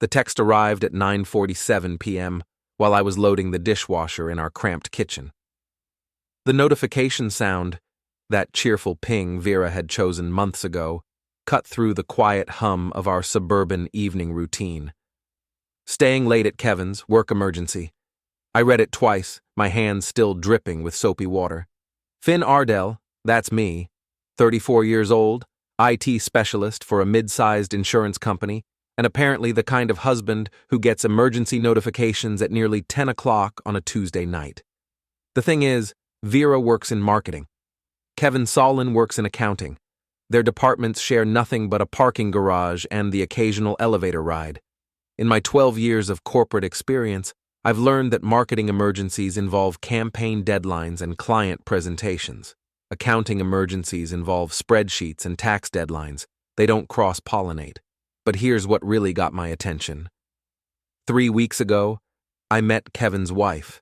The text arrived at 9:47 p.m. while I was loading the dishwasher in our cramped kitchen. The notification sound, that cheerful ping Vera had chosen months ago, cut through the quiet hum of our suburban evening routine. Staying late at Kevin's, work emergency. I read it twice, my hands still dripping with soapy water. Finn Ardell, that's me, 34 years old, IT specialist for a mid-sized insurance company, and apparently the kind of husband who gets emergency notifications at nearly 10 o'clock on a Tuesday night. The thing is, Vera works in marketing. Finn Solen works in accounting. Their departments share nothing but a parking garage and the occasional elevator ride. In my 12 years of corporate experience, I've learned that marketing emergencies involve campaign deadlines and client presentations. Accounting emergencies involve spreadsheets and tax deadlines. They don't cross-pollinate. But here's what really got my attention. 3 weeks ago, I met Kevin's wife.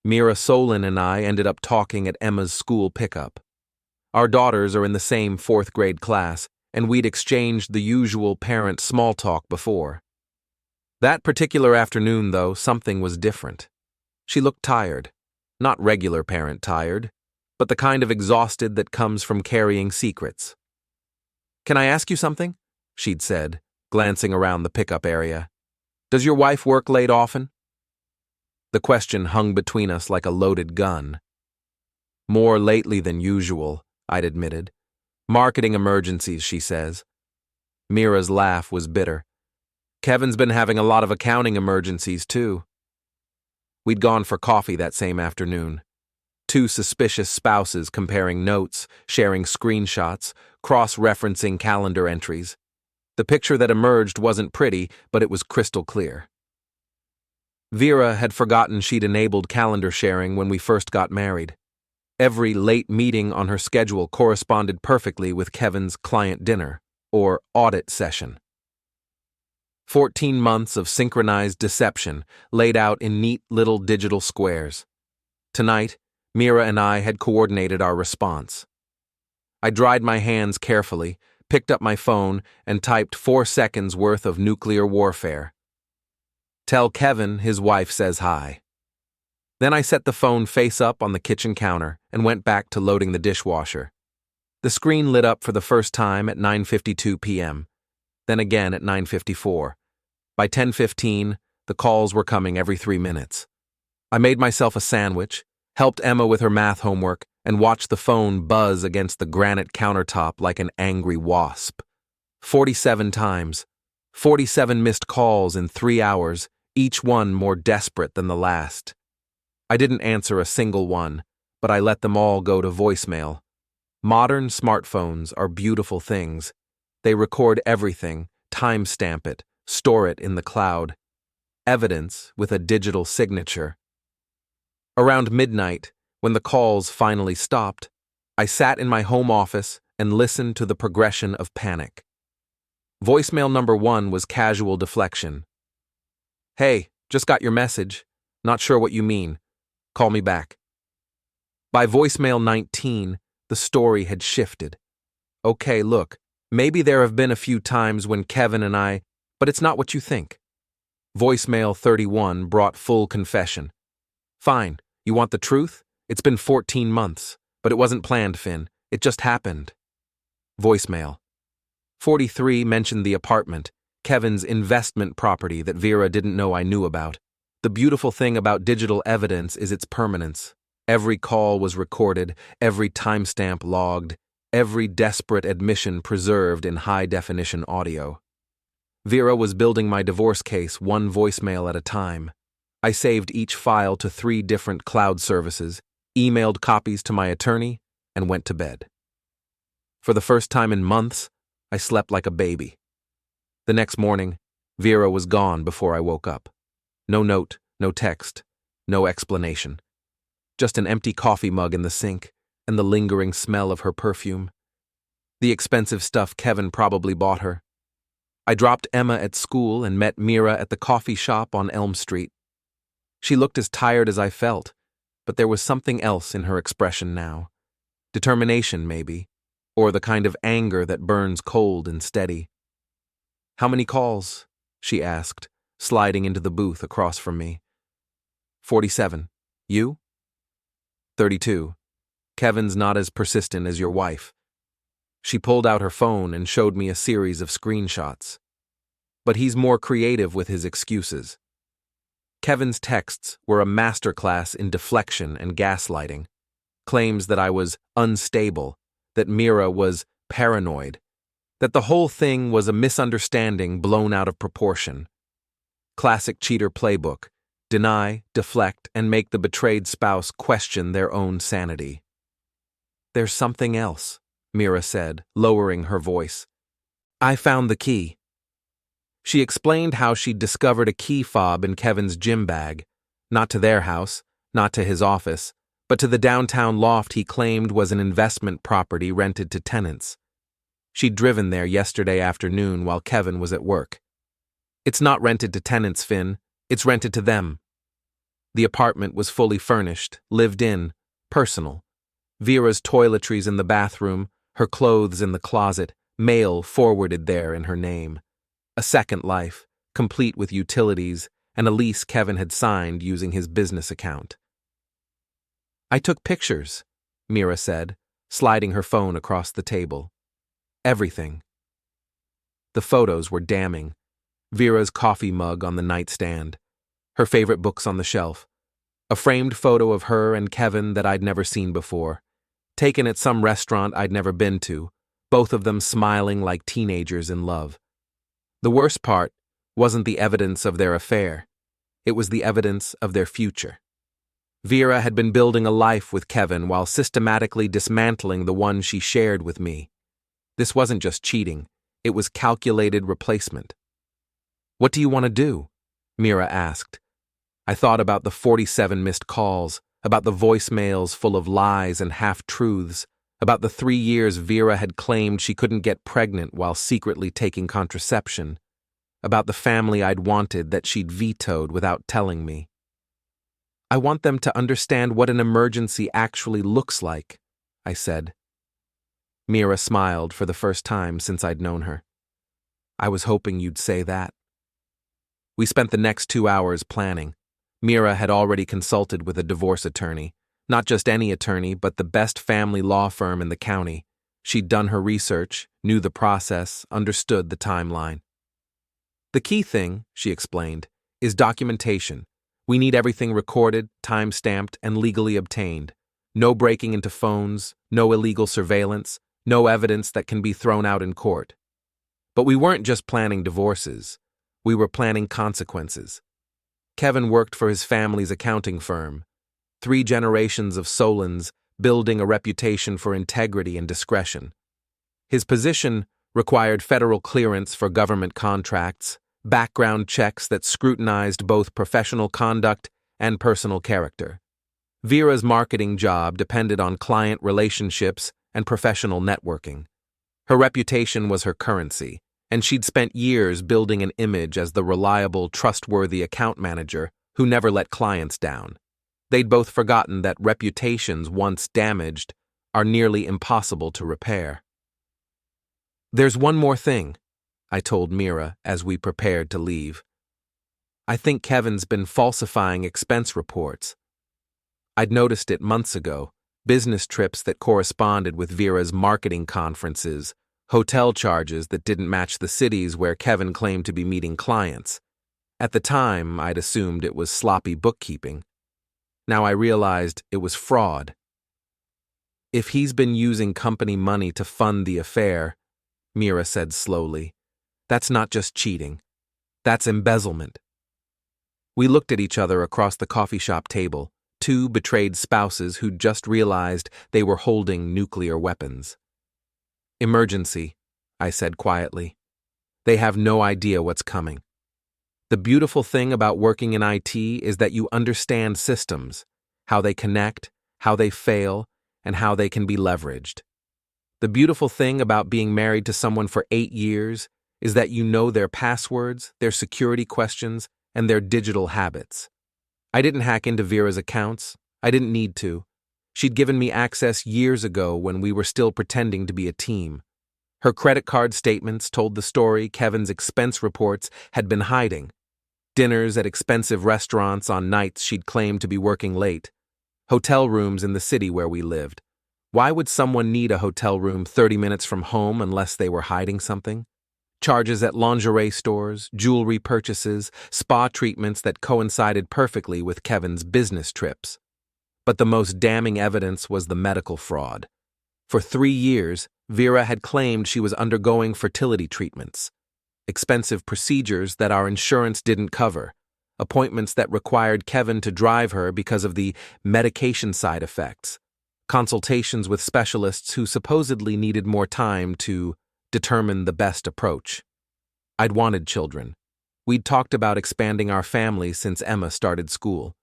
Mira Solen and I ended up talking at Emma's school pickup. Our daughters are in the same 4th grade class, and we'd exchanged the usual parent small talk before. That particular afternoon, though, something was different. She looked tired. Not regular parent tired, but the kind of exhausted that comes from carrying secrets. "Can I ask you something?" she'd said, glancing around the pickup area. "Does your wife work late often?" The question hung between us like a loaded gun. "More lately than usual," I'd admitted. "Marketing emergencies," she says. Mira's laugh was bitter. "Kevin's been having a lot of accounting emergencies, too." We'd gone for coffee that same afternoon. 2 suspicious spouses comparing notes, sharing screenshots, cross-referencing calendar entries. The picture that emerged wasn't pretty, but it was crystal clear. Vera had forgotten she'd enabled calendar sharing when we first got married. Every late meeting on her schedule corresponded perfectly with Kevin's client dinner, or audit session. 14 months of synchronized deception laid out in neat little digital squares. Tonight, Mira and I had coordinated our response. I dried my hands carefully, picked up my phone, and typed 4 seconds worth of nuclear warfare. "Tell Kevin his wife says hi." Then I set the phone face up on the kitchen counter and went back to loading the dishwasher. The screen lit up for the first time at 9:52 p.m., then again at 9:54. By 10:15, the calls were coming every 3 minutes. I made myself a sandwich, helped Emma with her math homework, and watched the phone buzz against the granite countertop like an angry wasp. 47 times. 47 missed calls in 3 hours, each one more desperate than the last. I didn't answer a single one, but I let them all go to voicemail. Modern smartphones are beautiful things. They record everything, timestamp it, store it in the cloud. Evidence with a digital signature. Around midnight, when the calls finally stopped, I sat in my home office and listened to the progression of panic. Voicemail number 1 was casual deflection. "Hey, just got your message. Not sure what you mean. Call me back." By voicemail 19, the story had shifted. "Okay, look, maybe there have been a few times when Kevin and I, but it's not what you think." Voicemail 31 brought full confession. "Fine, you want the truth? It's been 14 months, but it wasn't planned, Finn. It just happened." Voicemail 43 mentioned the apartment, Kevin's investment property that Vera didn't know I knew about. The beautiful thing about digital evidence is its permanence. Every call was recorded, every timestamp logged, every desperate admission preserved in high-definition audio. Vera was building my divorce case 1 voicemail at a time. I saved each file to 3 different cloud services, emailed copies to my attorney, and went to bed. For the first time in months, I slept like a baby. The next morning, Vera was gone before I woke up. No note, no text, no explanation. Just an empty coffee mug in the sink and the lingering smell of her perfume. The expensive stuff Kevin probably bought her. I dropped Emma at school and met Mira at the coffee shop on Elm Street. She looked as tired as I felt, but there was something else in her expression now. Determination, maybe, or the kind of anger that burns cold and steady. "How many calls?" she asked, sliding into the booth across from me. 47. You? 32. Kevin's not as persistent as your wife. She pulled out her phone and showed me a series of screenshots. But he's more creative with his excuses. Kevin's texts were a masterclass in deflection and gaslighting. Claims that I was unstable, that Mira was paranoid, that the whole thing was a misunderstanding blown out of proportion. Classic cheater playbook: deny, deflect, and make the betrayed spouse question their own sanity. There's something else, Mira said, lowering her voice. I found the key. She explained how she'd discovered a key fob in Kevin's gym bag, not to their house, not to his office, but to the downtown loft he claimed was an investment property rented to tenants. She'd driven there yesterday afternoon while Kevin was at work. It's not rented to tenants, Finn. It's rented to them. The apartment was fully furnished, lived in, personal. Vera's toiletries in the bathroom, her clothes in the closet, mail forwarded there in her name. A second life, complete with utilities, and a lease Kevin had signed using his business account. I took pictures, Mira said, sliding her phone across the table. Everything. The photos were damning. Vera's coffee mug on the nightstand, her favorite books on the shelf, a framed photo of her and Kevin that I'd never seen before, taken at some restaurant I'd never been to, both of them smiling like teenagers in love. The worst part wasn't the evidence of their affair. It was the evidence of their future. Vera had been building a life with Kevin while systematically dismantling the one she shared with me. This wasn't just cheating, it was calculated replacement. What do you want to do? Mira asked. I thought about the 47 missed calls, about the voicemails full of lies and half-truths, about the 3 years Vera had claimed she couldn't get pregnant while secretly taking contraception, about the family I'd wanted that she'd vetoed without telling me. I want them to understand what an emergency actually looks like, I said. Mira smiled for the first time since I'd known her. I was hoping you'd say that. We spent the next 2 hours planning. Mira had already consulted with a divorce attorney, not just any attorney, but the best family law firm in the county. She'd done her research, knew the process, understood the timeline. The key thing, she explained, is documentation. We need everything recorded, time-stamped, and legally obtained. No breaking into phones, no illegal surveillance, no evidence that can be thrown out in court. But we weren't just planning divorces. We were planning consequences. Kevin worked for his family's accounting firm. 3 generations of Solens building a reputation for integrity and discretion. His position required federal clearance for government contracts, background checks that scrutinized both professional conduct and personal character. Vera's marketing job depended on client relationships and professional networking. Her reputation was her currency, and she'd spent years building an image as the reliable, trustworthy account manager who never let clients down. They'd both forgotten that reputations, once damaged, are nearly impossible to repair. There's one more thing, I told Mira as we prepared to leave. I think Kevin's been falsifying expense reports. I'd noticed it months ago, business trips that corresponded with Vera's marketing conferences, hotel charges that didn't match the cities where Kevin claimed to be meeting clients. At the time, I'd assumed it was sloppy bookkeeping. Now I realized it was fraud. If he's been using company money to fund the affair, Mira said slowly, that's not just cheating. That's embezzlement. We looked at each other across the coffee shop table, 2 betrayed spouses who'd just realized they were holding nuclear weapons. Emergency, I said quietly. They have no idea what's coming. The beautiful thing about working in IT is that you understand systems, how they connect, how they fail, and how they can be leveraged. The beautiful thing about being married to someone for 8 years is that you know their passwords, their security questions, and their digital habits. I didn't hack into Vera's accounts. I didn't need to. She'd given me access years ago when we were still pretending to be a team. Her credit card statements told the story Kevin's expense reports had been hiding. Dinners at expensive restaurants on nights she'd claimed to be working late. Hotel rooms in the city where we lived. Why would someone need a hotel room 30 minutes from home unless they were hiding something? Charges at lingerie stores, jewelry purchases, spa treatments that coincided perfectly with Kevin's business trips. But the most damning evidence was the medical fraud. For 3 years, Vera had claimed she was undergoing fertility treatments, expensive procedures that our insurance didn't cover, appointments that required Kevin to drive her because of the medication side effects, consultations with specialists who supposedly needed more time to determine the best approach. I'd wanted children. We'd talked about expanding our family since Emma started school.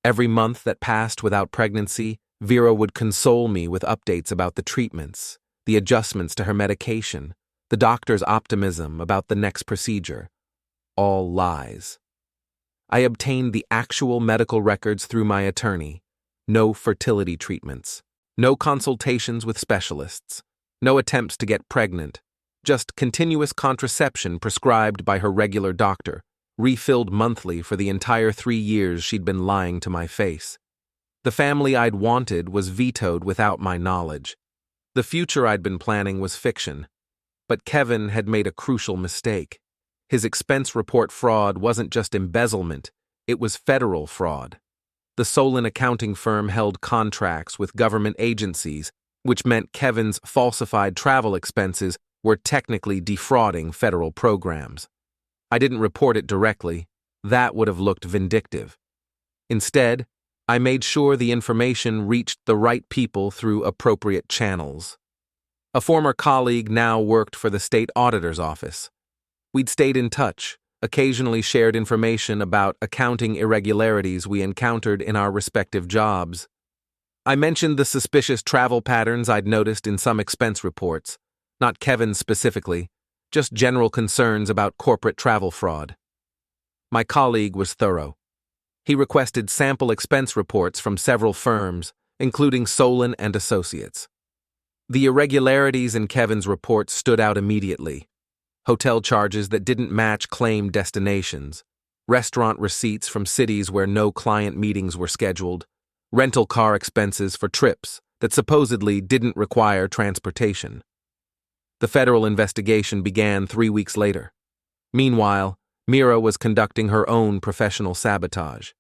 Every month that passed without pregnancy, Vera would console me with updates about the treatments, the adjustments to her medication, the doctor's optimism about the next procedure. All lies. I obtained the actual medical records through my attorney. No fertility treatments. No consultations with specialists. No attempts to get pregnant. Just continuous contraception prescribed by her regular doctor, refilled monthly for the entire 3 years she'd been lying to my face. The family I'd wanted was vetoed without my knowledge. The future I'd been planning was fiction. But Kevin had made a crucial mistake. His expense report fraud wasn't just embezzlement, it was federal fraud. The Solen accounting firm held contracts with government agencies, which meant Kevin's falsified travel expenses were technically defrauding federal programs. I didn't report it directly. That would have looked vindictive. Instead, I made sure the information reached the right people through appropriate channels. A former colleague now worked for the state auditor's office. We'd stayed in touch, occasionally shared information about accounting irregularities we encountered in our respective jobs. I mentioned the suspicious travel patterns I'd noticed in some expense reports. Not Kevin specifically, just general concerns about corporate travel fraud. My colleague was thorough. He requested sample expense reports from several firms, including Solen and Associates. The irregularities in Kevin's report stood out immediately. Hotel charges that didn't match claimed destinations, restaurant receipts from cities where no client meetings were scheduled, rental car expenses for trips that supposedly didn't require transportation. The federal investigation began 3 weeks later. Meanwhile, Mira was conducting her own professional sabotage.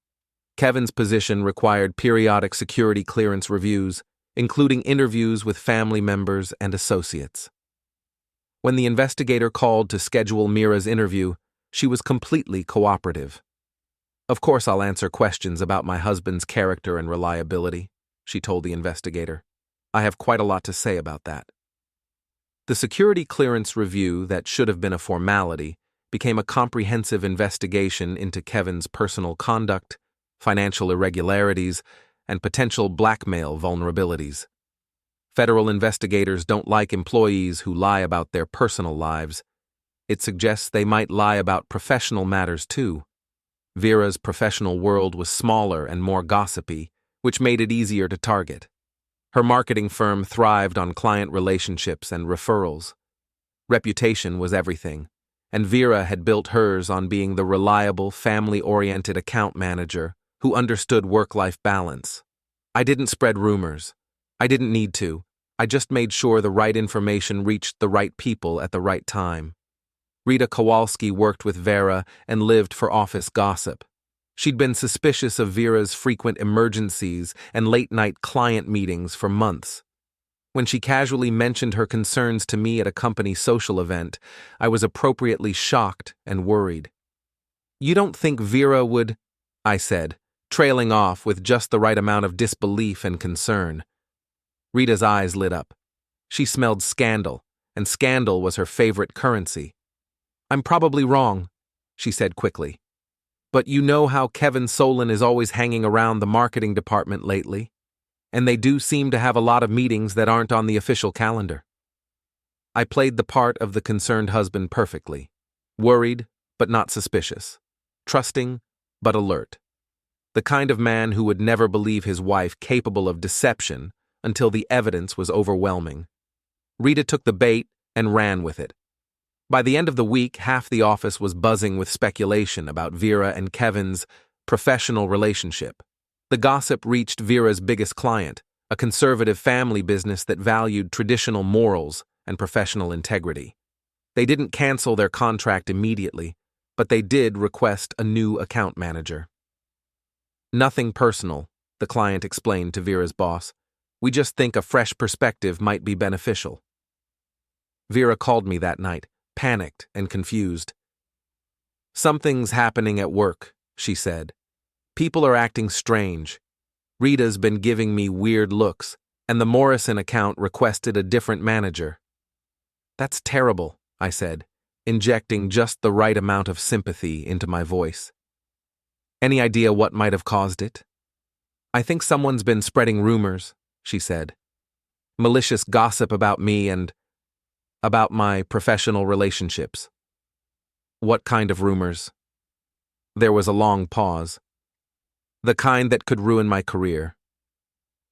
Kevin's position required periodic security clearance reviews, including interviews with family members and associates. When the investigator called to schedule Mira's interview, she was completely cooperative. "Of course I'll answer questions about my husband's character and reliability," she told the investigator. "I have quite a lot to say about that." The security clearance review that should have been a formality became a comprehensive investigation into Kevin's personal conduct, financial irregularities, and potential blackmail vulnerabilities. Federal investigators don't like employees who lie about their personal lives. It suggests they might lie about professional matters too. Vera's professional world was smaller and more gossipy, which made it easier to target. Her marketing firm thrived on client relationships and referrals. Reputation was everything, and Vera had built hers on being the reliable, family-oriented account manager who understood work-life balance. I didn't spread rumors. I didn't need to. I just made sure the right information reached the right people at the right time. Rita Kowalski worked with Vera and lived for office gossip. She'd been suspicious of Vera's frequent emergencies and late-night client meetings for months. When she casually mentioned her concerns to me at a company social event, I was appropriately shocked and worried. "You don't think Vera would," I said, trailing off with just the right amount of disbelief and concern. Rita's eyes lit up. She smelled scandal, and scandal was her favorite currency. "I'm probably wrong," she said quickly. "But you know how Kevin Solen is always hanging around the marketing department lately, and they do seem to have a lot of meetings that aren't on the official calendar." I played the part of the concerned husband perfectly, worried but not suspicious, trusting but alert. The kind of man who would never believe his wife capable of deception until the evidence was overwhelming. Rita took the bait and ran with it. By the end of the week, half the office was buzzing with speculation about Vera and Kevin's professional relationship. The gossip reached Vera's biggest client, a conservative family business that valued traditional morals and professional integrity. They didn't cancel their contract immediately, but they did request a new account manager. "Nothing personal," the client explained to Vera's boss. "We just think a fresh perspective might be beneficial." Vera called me that night, panicked and confused. "Something's happening at work," she said. "People are acting strange. Rita's been giving me weird looks, and the Morrison account requested a different manager." "That's terrible," I said, injecting just the right amount of sympathy into my voice. "Any idea what might have caused it?" "I think someone's been spreading rumors," she said. "Malicious gossip about me and about my professional relationships." "What kind of rumors?" There was a long pause. "The kind that could ruin my career."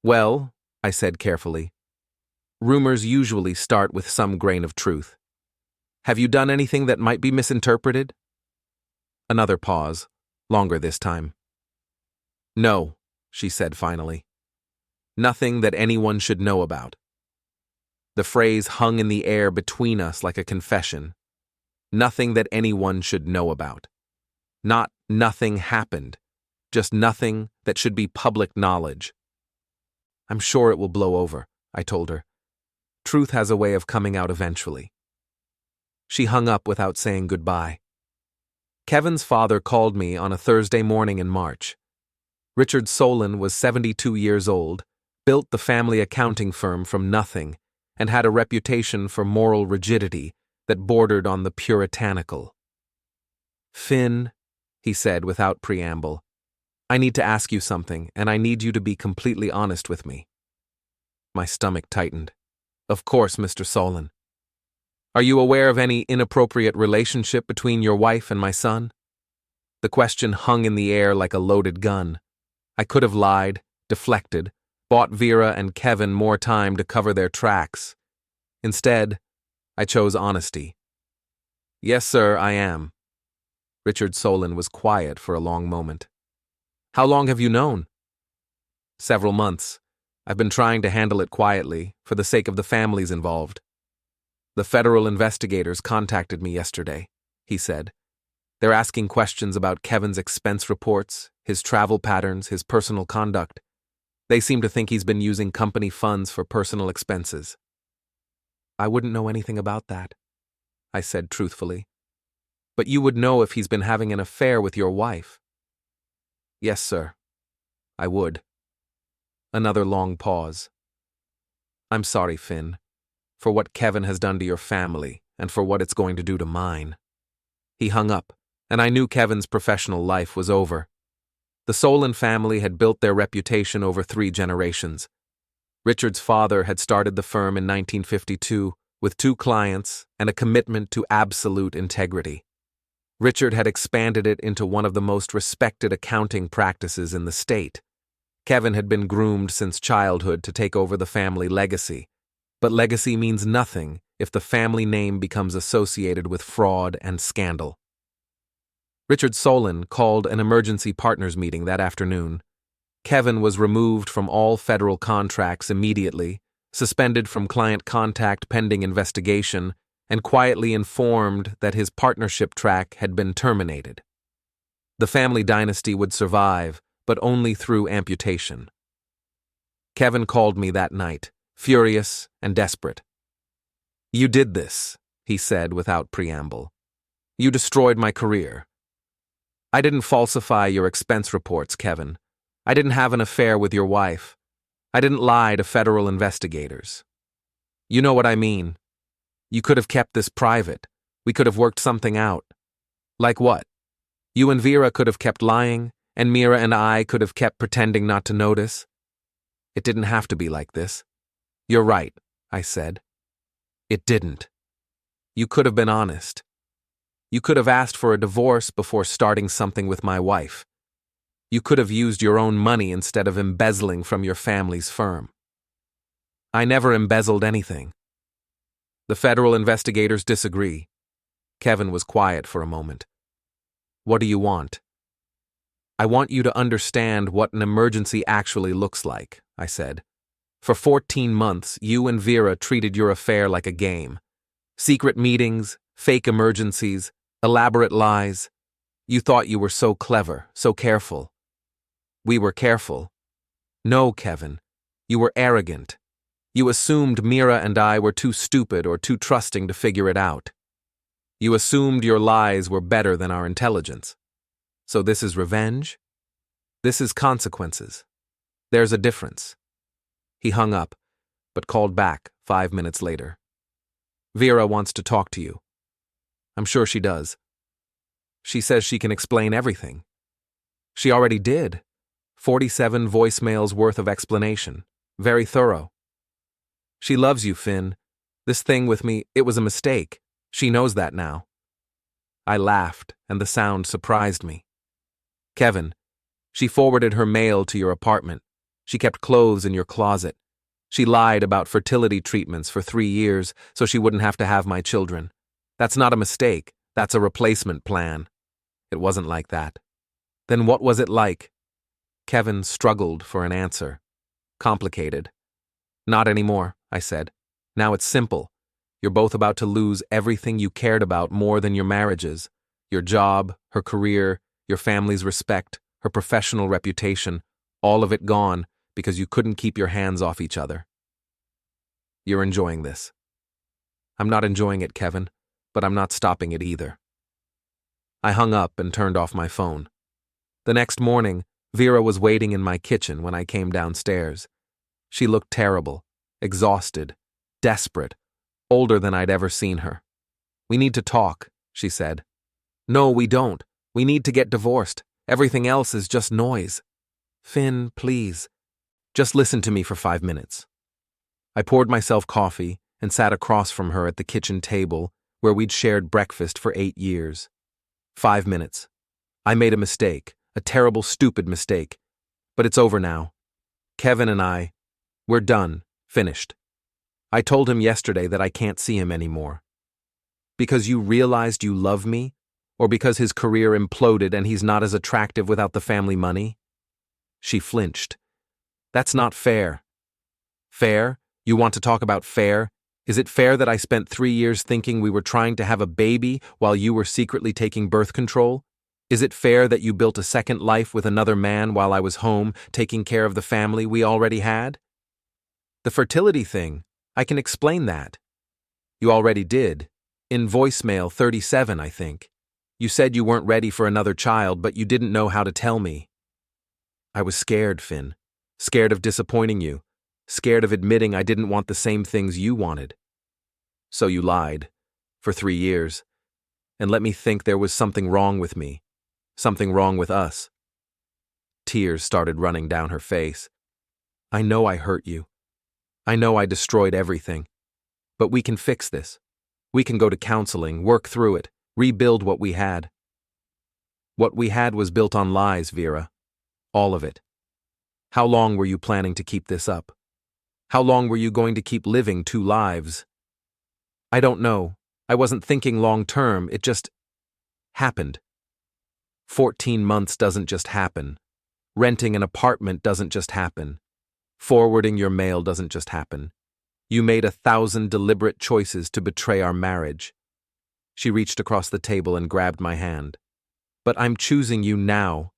"Well," I said carefully, "rumors usually start with some grain of truth. Have you done anything that might be misinterpreted?" Another pause, longer this time. "No," she said finally. "Nothing that anyone should know about." The phrase hung in the air between us like a confession. Nothing that anyone should know about. Not nothing happened, just nothing that should be public knowledge. "I'm sure it will blow over," I told her. "Truth has a way of coming out eventually." She hung up without saying goodbye. Kevin's father called me on a Thursday morning in March. Richard Solen was 72 years old, built the family accounting firm from nothing, and had a reputation for moral rigidity that bordered on the puritanical. "Finn," he said without preamble, "I need to ask you something, and I need you to be completely honest with me." My stomach tightened. "Of course, Mr. Solen." "Are you aware of any inappropriate relationship between your wife and my son?" The question hung in the air like a loaded gun. I could have lied, deflected, bought Vera and Kevin more time to cover their tracks. Instead, I chose honesty. "Yes, sir, I am." Richard Solen was quiet for a long moment. "How long have you known?" "Several months. I've been trying to handle it quietly, for the sake of the families involved." "The federal investigators contacted me yesterday," he said. "They're asking questions about Kevin's expense reports, his travel patterns, his personal conduct. They seem to think he's been using company funds for personal expenses." "I wouldn't know anything about that," I said truthfully. "But you would know if he's been having an affair with your wife." "Yes, sir. I would." Another long pause. "I'm sorry, Finn, for what Kevin has done to your family and for what it's going to do to mine." He hung up, and I knew Kevin's professional life was over. The Solen family had built their reputation over 3 generations. Richard's father had started the firm in 1952 with 2 clients and a commitment to absolute integrity. Richard had expanded it into one of the most respected accounting practices in the state. Kevin had been groomed since childhood to take over the family legacy, but legacy means nothing if the family name becomes associated with fraud and scandal. Richard Solen called an emergency partners meeting that afternoon. Kevin was removed from all federal contracts immediately, suspended from client contact pending investigation, and quietly informed that his partnership track had been terminated. The family dynasty would survive, but only through amputation. Kevin called me that night, furious and desperate. "You did this," he said without preamble. "You destroyed my career. I didn't falsify your expense reports, Kevin. I didn't have an affair with your wife. I didn't lie to federal investigators. You know what I mean. You could have kept this private. We could have worked something out." "Like what?" "You and Vera could have kept lying, and Mira and I could have kept pretending not to notice. It didn't have to be like this." "You're right," I said. "It didn't. You could have been honest. You could have asked for a divorce before starting something with my wife. You could have used your own money instead of embezzling from your family's firm." "I never embezzled anything." The federal investigators disagree. Kevin was quiet for a moment. What do you want? I want you to understand what an emergency actually looks like, I said. For 14 months, you and Vera treated your affair like a game. Secret meetings, fake emergencies, elaborate lies. You thought you were so clever, so careful. We were careful. No, Kevin. You were arrogant. You assumed Mira and I were too stupid or too trusting to figure it out. You assumed your lies were better than our intelligence. So this is revenge? This is consequences. There's a difference. He hung up, but called back 5 minutes later. Vera wants to talk to you. I'm sure she does. She says she can explain everything. She already did. 47 voicemails worth of explanation. Very thorough. She loves you, Finn. This thing with me, it was a mistake. She knows that now. I laughed, and the sound surprised me. Kevin, she forwarded her mail to your apartment. She kept clothes in your closet. She lied about fertility treatments for 3 years so she wouldn't have to have my children. That's not a mistake. That's a replacement plan. It wasn't like that. Then what was it like? Kevin struggled for an answer. Complicated. Not anymore, I said. Now it's simple. You're both about to lose everything you cared about more than your marriages. Your job, her career, your family's respect, her professional reputation, all of it gone because you couldn't keep your hands off each other. You're enjoying this. I'm not enjoying it, Kevin, but I'm not stopping it either. I hung up and turned off my phone. The next morning, Vera was waiting in my kitchen when I came downstairs. She looked terrible, exhausted, desperate, older than I'd ever seen her. We need to talk, she said. No, we don't. We need to get divorced. Everything else is just noise. Finn, please. Just listen to me for 5 minutes. I poured myself coffee and sat across from her at the kitchen table where we'd shared breakfast for 8 years. 5 minutes. I made a mistake, a terrible, stupid mistake. But it's over now. Kevin and I, we're done, finished. I told him yesterday that I can't see him anymore. Because you realized you love me? Or because his career imploded and he's not as attractive without the family money? She flinched. That's not fair. Fair? You want to talk about fair? Is it fair that I spent 3 years thinking we were trying to have a baby while you were secretly taking birth control? Is it fair that you built a second life with another man while I was home taking care of the family we already had? The fertility thing, I can explain that. You already did. In voicemail 37, I think. You said you weren't ready for another child, but you didn't know how to tell me. I was scared, Finn. Scared of disappointing you. Scared of admitting I didn't want the same things you wanted. So you lied. For 3 years. And let me think there was something wrong with me. Something wrong with us. Tears started running down her face. I know I hurt you. I know I destroyed everything. But we can fix this. We can go to counseling, work through it, rebuild what we had. What we had was built on lies, Vera. All of it. How long were you planning to keep this up? How long were you going to keep living 2 lives? I don't know. I wasn't thinking long term, it just happened. 14 months doesn't just happen. Renting an apartment doesn't just happen. Forwarding your mail doesn't just happen. You made 1,000 deliberate choices to betray our marriage. She reached across the table and grabbed my hand. But I'm choosing you now.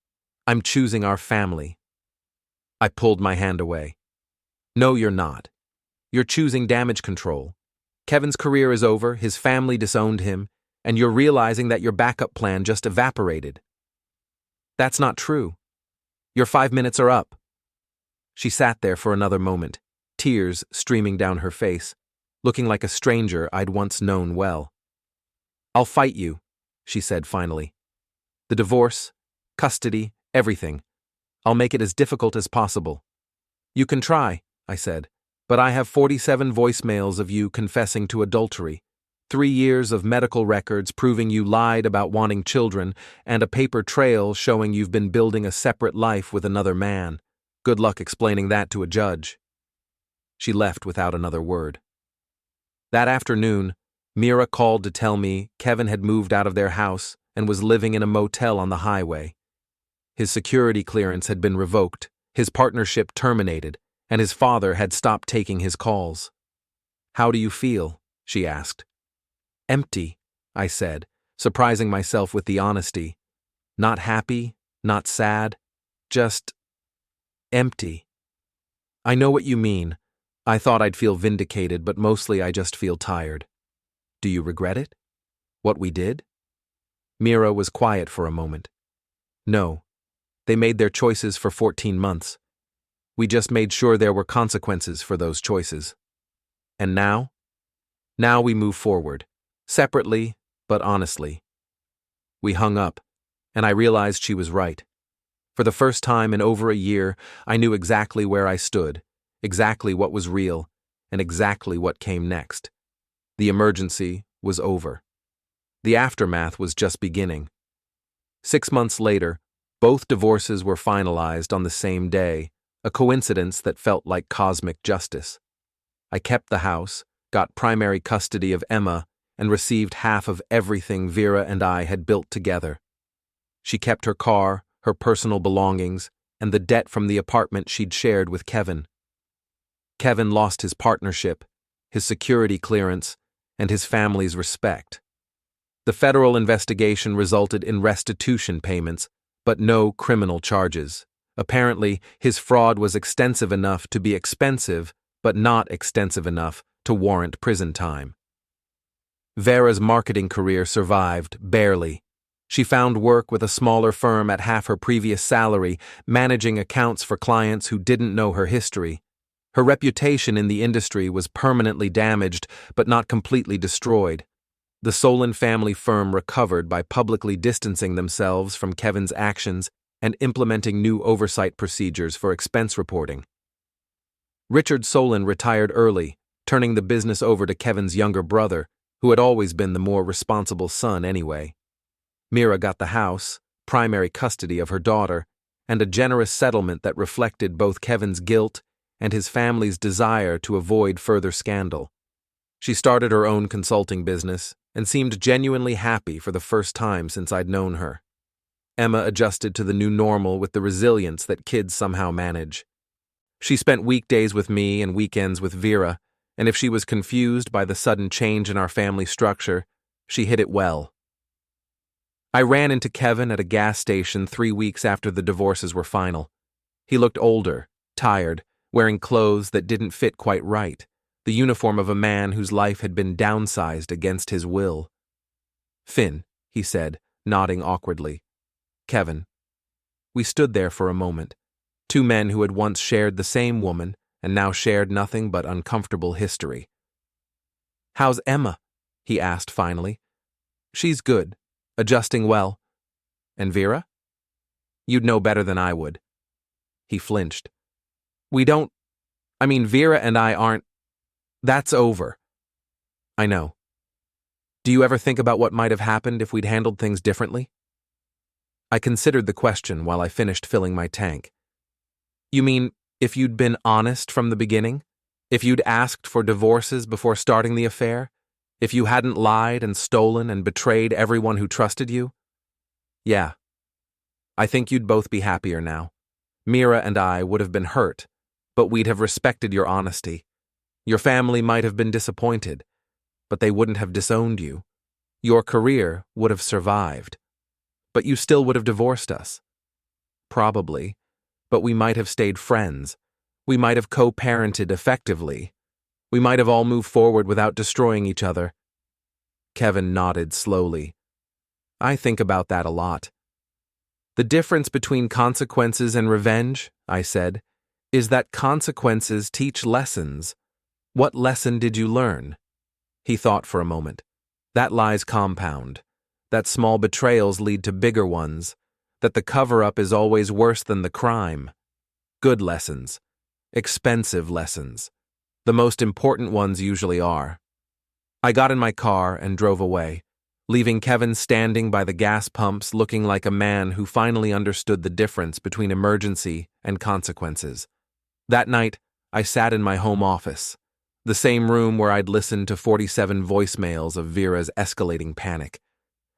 I'm choosing our family. I pulled my hand away. No, you're not. You're choosing damage control. Kevin's career is over, his family disowned him, and you're realizing that your backup plan just evaporated. That's not true. Your 5 minutes are up. She sat there for another moment, tears streaming down her face, looking like a stranger I'd once known well. I'll fight you, she said finally. The divorce, custody, everything. I'll make it as difficult as possible. You can try, I said, but I have 47 voicemails of you confessing to adultery, 3 years of medical records proving you lied about wanting children, and a paper trail showing you've been building a separate life with another man. Good luck explaining that to a judge. She left without another word. That afternoon, Mira called to tell me Kevin had moved out of their house and was living in a motel on the highway. His security clearance had been revoked, his partnership terminated, and his father had stopped taking his calls. "How do you feel?" she asked. "Empty," I said, surprising myself with the honesty. Not happy, not sad, just empty. "I know what you mean. I thought I'd feel vindicated, but mostly I just feel tired." "Do you regret it? What we did?" Mira was quiet for a moment. "No. They made their choices for 14 months. We just made sure there were consequences for those choices. And now? Now we move forward, separately, but honestly." We hung up, and I realized she was right. For the first time in over a year, I knew exactly where I stood, exactly what was real, and exactly what came next. The emergency was over. The aftermath was just beginning. 6 months later, both divorces were finalized on the same day, a coincidence that felt like cosmic justice. I kept the house, got primary custody of Emma, and received half of everything Vera and I had built together. She kept her car, her personal belongings, and the debt from the apartment she'd shared with Kevin. Kevin lost his partnership, his security clearance, and his family's respect. The federal investigation resulted in restitution payments, but no criminal charges. Apparently, his fraud was extensive enough to be expensive, but not extensive enough to warrant prison time. Vera's marketing career survived, barely. She found work with a smaller firm at half her previous salary, managing accounts for clients who didn't know her history. Her reputation in the industry was permanently damaged, but not completely destroyed. The Solen family firm recovered by publicly distancing themselves from Kevin's actions and implementing new oversight procedures for expense reporting. Richard Solen retired early, turning the business over to Kevin's younger brother, who had always been the more responsible son anyway. Mira got the house, primary custody of her daughter, and a generous settlement that reflected both Kevin's guilt and his family's desire to avoid further scandal. She started her own consulting business and seemed genuinely happy for the first time since I'd known her. Emma adjusted to the new normal with the resilience that kids somehow manage. She spent weekdays with me and weekends with Vera, and if she was confused by the sudden change in our family structure, she hid it well. I ran into Kevin at a gas station 3 weeks after the divorces were final. He looked older, tired, wearing clothes that didn't fit quite right, the uniform of a man whose life had been downsized against his will. "Finn," he said, nodding awkwardly. "Kevin." We stood there for a moment, two men who had once shared the same woman and now shared nothing but uncomfortable history. "How's Emma?" he asked finally. "She's good, adjusting well." "And Vera?" "You'd know better than I would." He flinched. Vera and I aren't. That's over." "I know. Do you ever think about what might have happened if we'd handled things differently?" I considered the question while I finished filling my tank. "You mean, if you'd been honest from the beginning? If you'd asked for divorces before starting the affair? If you hadn't lied and stolen and betrayed everyone who trusted you?" "Yeah. I think you'd both be happier now. Mira and I would have been hurt, but we'd have respected your honesty. Your family might have been disappointed, but they wouldn't have disowned you. Your career would have survived. But you still would have divorced us." "Probably, but we might have stayed friends. We might have co-parented effectively. We might have all moved forward without destroying each other." Kevin nodded slowly. "I think about that a lot." "The difference between consequences and revenge," I said, "is that consequences teach lessons. What lesson did you learn?" He thought for a moment. "That lies compound. That small betrayals lead to bigger ones. That the cover-up is always worse than the crime. Good lessons. Expensive lessons. The most important ones usually are." I got in my car and drove away, leaving Kevin standing by the gas pumps looking like a man who finally understood the difference between emergency and consequences. That night, I sat in my home office. The same room where I'd listened to 47 voicemails of Vera's escalating panic,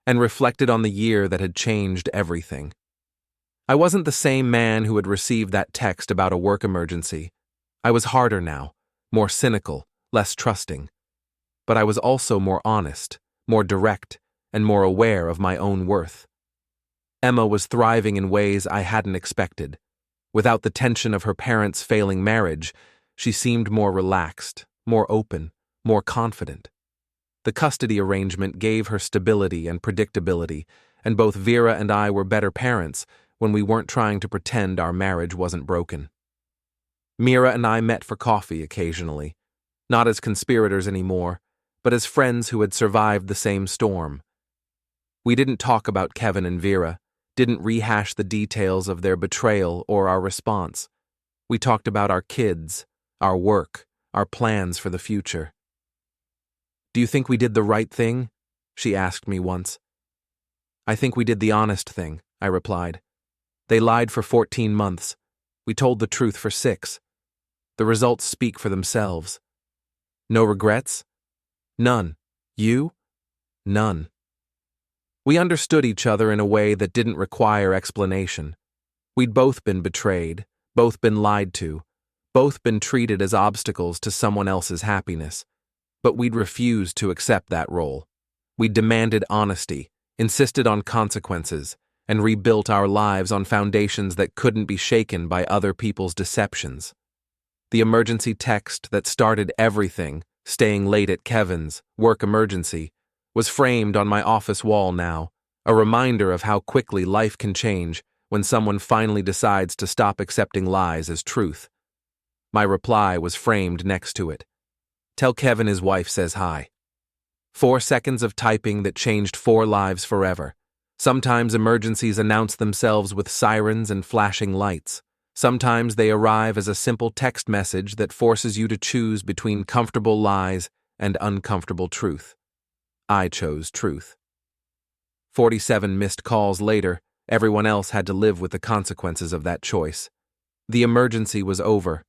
and reflected on the year that had changed everything. I wasn't the same man who had received that text about a work emergency. I was harder now, more cynical, less trusting. But I was also more honest, more direct, and more aware of my own worth. Emma was thriving in ways I hadn't expected. Without the tension of her parents' failing marriage, she seemed more relaxed, more open, more confident. The custody arrangement gave her stability and predictability, and both Vera and I were better parents when we weren't trying to pretend our marriage wasn't broken. Mira and I met for coffee occasionally, not as conspirators anymore, but as friends who had survived the same storm. We didn't talk about Kevin and Vera, didn't rehash the details of their betrayal or our response. We talked about our kids, our work, our plans for the future. "Do you think we did the right thing?" she asked me once. "I think we did the honest thing," I replied. "They lied for 14 months. We told the truth for 6. The results speak for themselves." "No regrets?" "None. You?" "None." We understood each other in a way that didn't require explanation. We'd both been betrayed, both been lied to, both been treated as obstacles to someone else's happiness. But we'd refused to accept that role. We demanded honesty, insisted on consequences, and rebuilt our lives on foundations that couldn't be shaken by other people's deceptions. The emergency text that started everything, staying late at Kevin's, work emergency, was framed on my office wall now, a reminder of how quickly life can change when someone finally decides to stop accepting lies as truth. My reply was framed next to it. "Tell Kevin his wife says hi." 4 seconds of typing that changed 4 lives forever. Sometimes emergencies announce themselves with sirens and flashing lights. Sometimes they arrive as a simple text message that forces you to choose between comfortable lies and uncomfortable truth. I chose truth. 47 missed calls later, everyone else had to live with the consequences of that choice. The emergency was over,